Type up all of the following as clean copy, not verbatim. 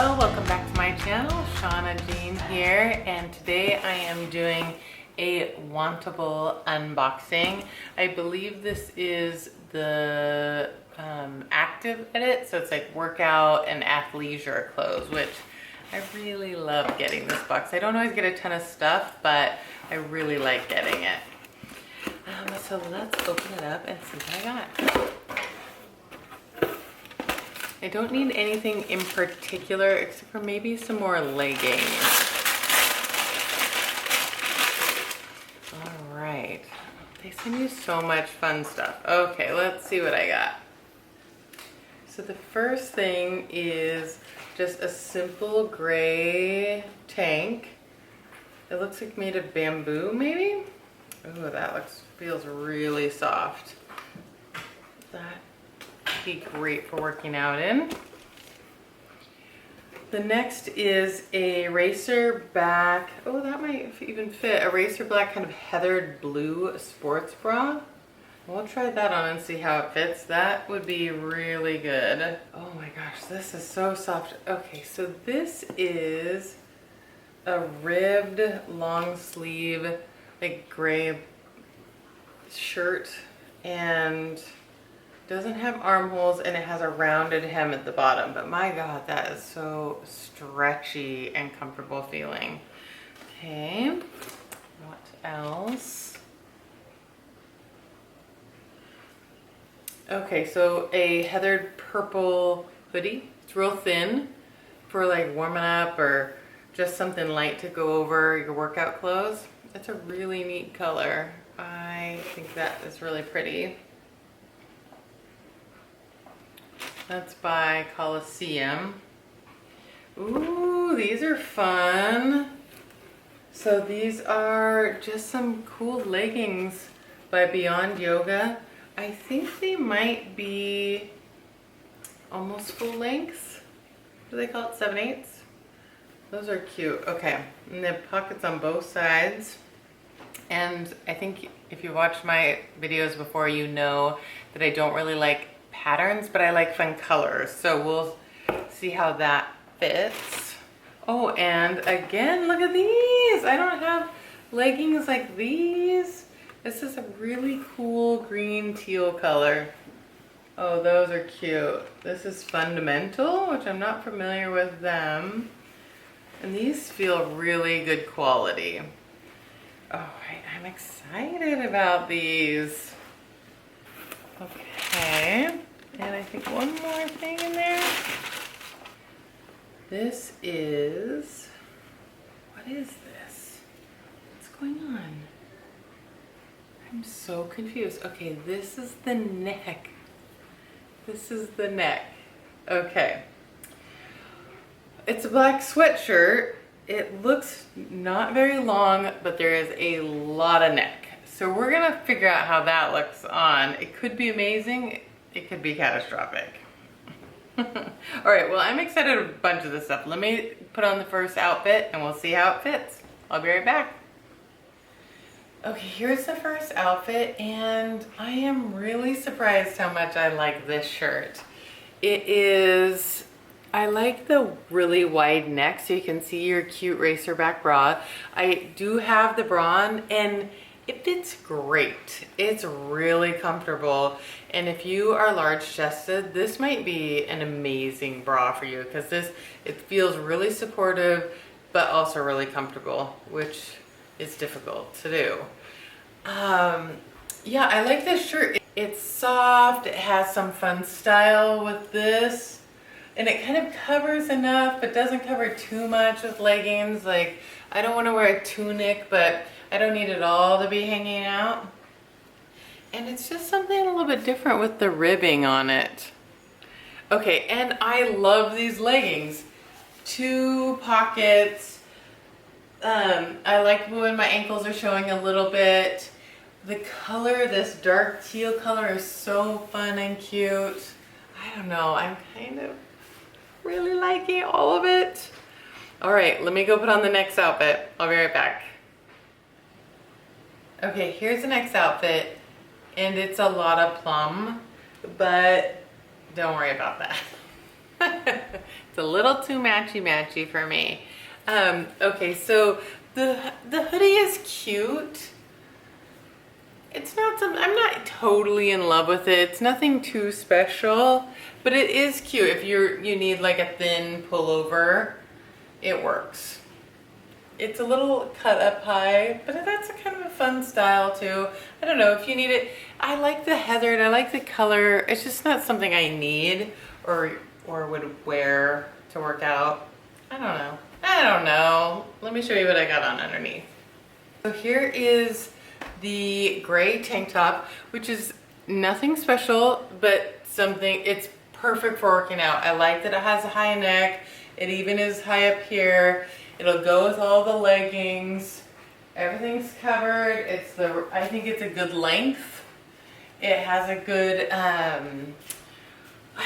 Hello, welcome back to my channel. Shawna Jean here, and today I am doing a Wantable unboxing. I believe this is the active edit, so it's like workout and athleisure clothes, which I really love getting this box. I don't always get a ton of stuff, but I really like getting it. So let's open it up and see what I got. I don't need anything in particular except for maybe some more leggings. All right, they send you so much fun stuff. Okay, let's see what I got. So the first thing is just a simple gray tank. It looks like made of bamboo, maybe? Ooh, that feels really soft. That be great for working out in. The next is a racer back, oh that might even fit, a racer black kind of heathered blue sports bra. We'll try that on and see how it fits. That would be really good. Oh my gosh, this is so soft. Okay, so this is a ribbed long sleeve like gray shirt, and doesn't have armholes, and it has a rounded hem at the bottom, but my god, that is so stretchy and comfortable feeling. Okay, what else? Okay, so a heathered purple hoodie. It's real thin for like warming up or just something light to go over your workout clothes. It's a really neat color. I think that is really pretty. That's by Colosseum. Ooh, these are fun. So these are just some cool leggings by Beyond Yoga. I think they might be almost full length. Do they call it 7/8? Those are cute. Okay, and they have pockets on both sides. And I think if you watched my videos before, you know that I don't really like patterns, but I like fun colors, so we'll see how that fits. Oh, and again, look at these. I don't have leggings like these. This is a really cool green teal color. Oh, those are cute. This is Fundamental, which I'm not familiar with them, and these feel really good quality. All right, I'm excited about these. Okay, and I think one more thing in there. This is, what is this? What's going on? I'm so confused. Okay, this is the neck. This is the neck. Okay. It's a black sweatshirt. It looks not very long, but there is a lot of neck. So we're gonna figure out how that looks on. It could be amazing, it could be catastrophic. All right, well, I'm excited about a bunch of this stuff. Let me put on the first outfit and we'll see how it fits. I'll be right back. Okay, here's the first outfit, and I am really surprised how much I like this shirt. It is, I like the really wide neck so you can see your cute racer back bra. I do have the bra on, and it fits great. It's really comfortable, and if you are large chested, this might be an amazing bra for you because it feels really supportive but also really comfortable, which is difficult to do. Yeah, I like this shirt. It's soft, it has some fun style with this, and it kind of covers enough but doesn't cover too much with leggings. Like, I don't want to wear a tunic, but I don't need it all to be hanging out. And it's just something a little bit different with the ribbing on it. Okay, and I love these leggings. 2 pockets. I like when my ankles are showing a little bit. The color, this dark teal color, is so fun and cute. I don't know, I'm kind of really liking all of it. All right, let me go put on the next outfit. I'll be right back. Okay, here's the next outfit, and it's a lot of plum, but don't worry about that. It's a little too matchy-matchy for me. Okay, so the hoodie is cute. It's not something, I'm not totally in love with it. It's nothing too special, but it is cute. If you need like a thin pullover, it works. It's a little cut up high, but that's a kind of a fun style too. I don't know if you need it. I like the heathered, I like the color. It's just not something I need or would wear to work out. I don't know. Let me show you what I got on underneath. So here is the gray tank top, which is nothing special, but something, it's perfect for working out. I like that it has a high neck. It even is high up here. It'll go with all the leggings. Everything's covered. I think it's a good length. It has a good, I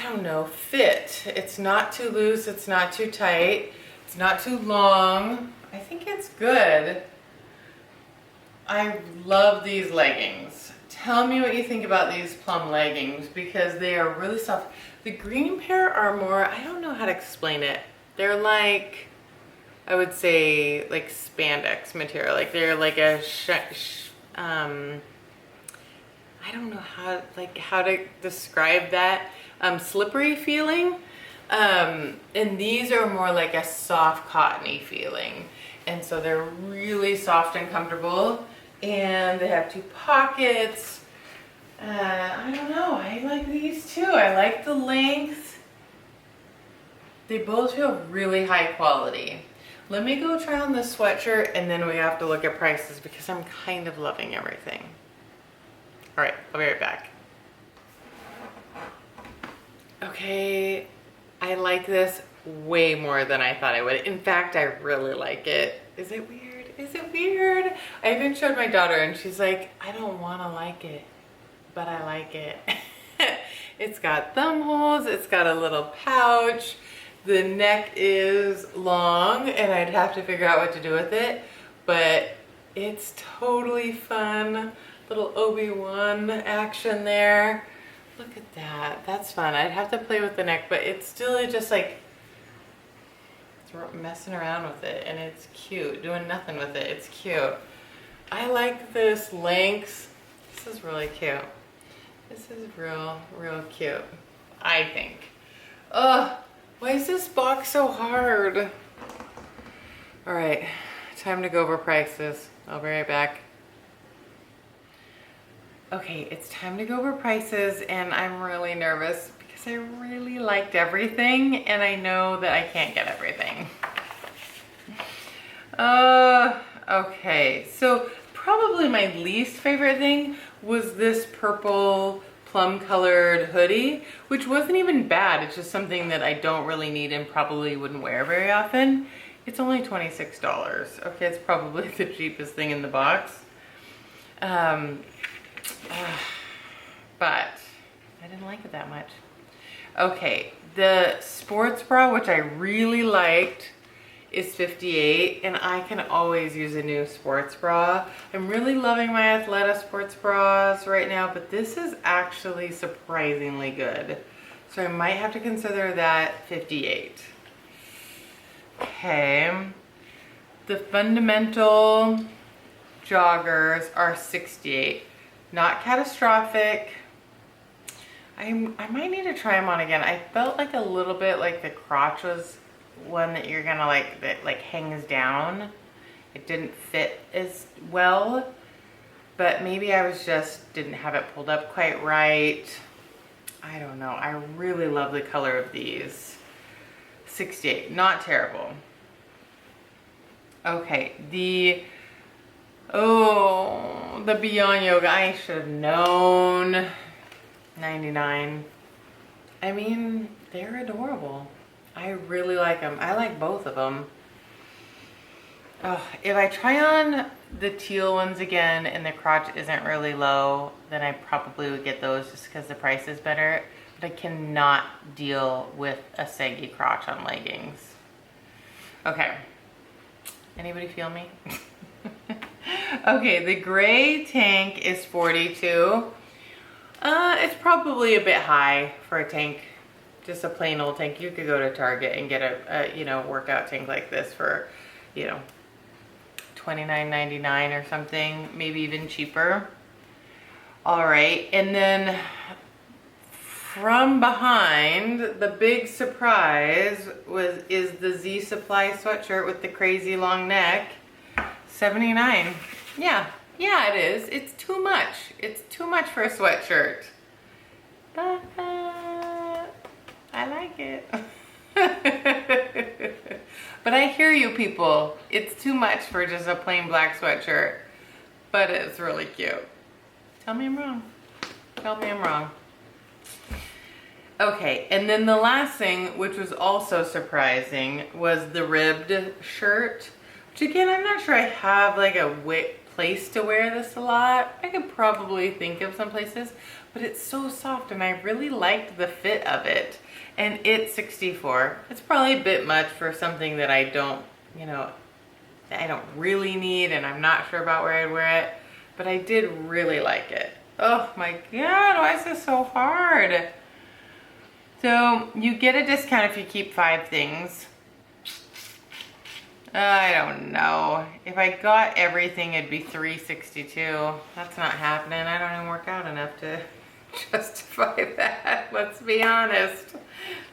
don't know, fit. It's not too loose. It's not too tight. It's not too long. I think it's good. I love these leggings. Tell me what you think about these plum leggings because they are really soft. The green pair are more, I don't know how to explain it. They're like, I would say like spandex material. Like they're like a, I don't know how to describe that. Slippery feeling. And these are more like a soft cottony feeling. And so they're really soft and comfortable. And they have 2 pockets. I don't know, I like these too. I like the length. They both feel really high quality. Let me go try on the sweatshirt and then we have to look at prices because I'm kind of loving everything. All right, I'll be right back. Okay, I like this way more than I thought I would. In fact, I really like it. Is it weird? Is it weird? I even showed my daughter and she's like, I don't want to like it, but I like it. It's got thumb holes. It's got a little pouch. The neck is long and I'd have to figure out what to do with it, but it's totally fun. Little Obi-Wan action there. Look at that. That's fun. I'd have to play with the neck, but it's still just like messing around with it and it's cute. Doing nothing with it. It's cute. I like this length. This is really cute. This is real cute, I think. Ugh, why is this box so hard? All right, time to go over prices. I'll be right back. Okay, it's time to go over prices and I'm really nervous because I really liked everything and I know that I can't get everything. Okay, so probably my least favorite thing was this purple plum colored hoodie, which wasn't even bad. It's just something that I don't really need and probably wouldn't wear very often. It's only $26. Okay, it's probably the cheapest thing in the box. But I didn't like it that much. Okay, the sports bra, which I really liked, is $58, and I can always use a new sports bra. I'm really loving my Athleta sports bras right now, but this is actually surprisingly good. So I might have to consider that $58. Okay, the fundamental joggers are $68. Not catastrophic. I might need to try them on again. I felt like a little bit like the crotch was one that you're gonna like, that like hangs down. It didn't fit as well, but maybe I didn't have it pulled up quite right. I don't know. I really love the color of these. $68, not terrible. Okay, the Beyond Yoga, I should have known. $99. I mean, they're adorable. I really like them. I like both of them. If I try on the teal ones again and the crotch isn't really low, then I probably would get those just because the price is better. But I cannot deal with a saggy crotch on leggings. Okay. Anybody feel me? Okay, the gray tank is $42. It's probably a bit high for a tank. just a plain old tank. You could go to Target and get a you know, workout tank like this for, you know, $29.99 or something, maybe even cheaper. All right, and then from behind, the big surprise is the Z Supply sweatshirt with the crazy long neck, $79. Yeah, it is. It's too much. It's too much for a sweatshirt. But I like it. But I hear you people. It's too much for just a plain black sweatshirt. But it's really cute. Tell me I'm wrong. Tell me I'm wrong. Okay, and then the last thing, which was also surprising, was the ribbed shirt. Which again, I'm not sure I have like a place to wear this a lot. I could probably think of some places, but it's so soft and I really liked the fit of it. And it's $64. It's probably a bit much for something that I don't, you know, I don't really need and I'm not sure about where I'd wear it, but I did really like it. Oh my God, why is this so hard? So you get a discount if you keep 5 things. I don't know. If I got everything, it'd be $362. That's not happening. I don't even work out enough to justify that. Let's be honest.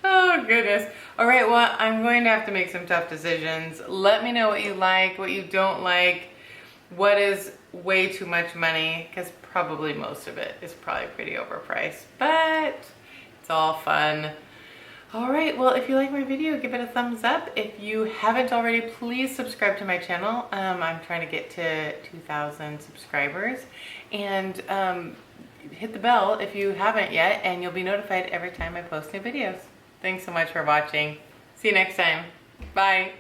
Oh goodness. All right, well, I'm going to have to make some tough decisions. Let me know what you like, what you don't like, what is way too much money, because probably most of it is probably pretty overpriced, but it's all fun. All right, well, if you like my video, give it a thumbs up. If you haven't already, please subscribe to my channel. I'm trying to get to 2,000 subscribers. And hit the bell if you haven't yet, and you'll be notified every time I post new videos. Thanks so much for watching. See you next time. Bye.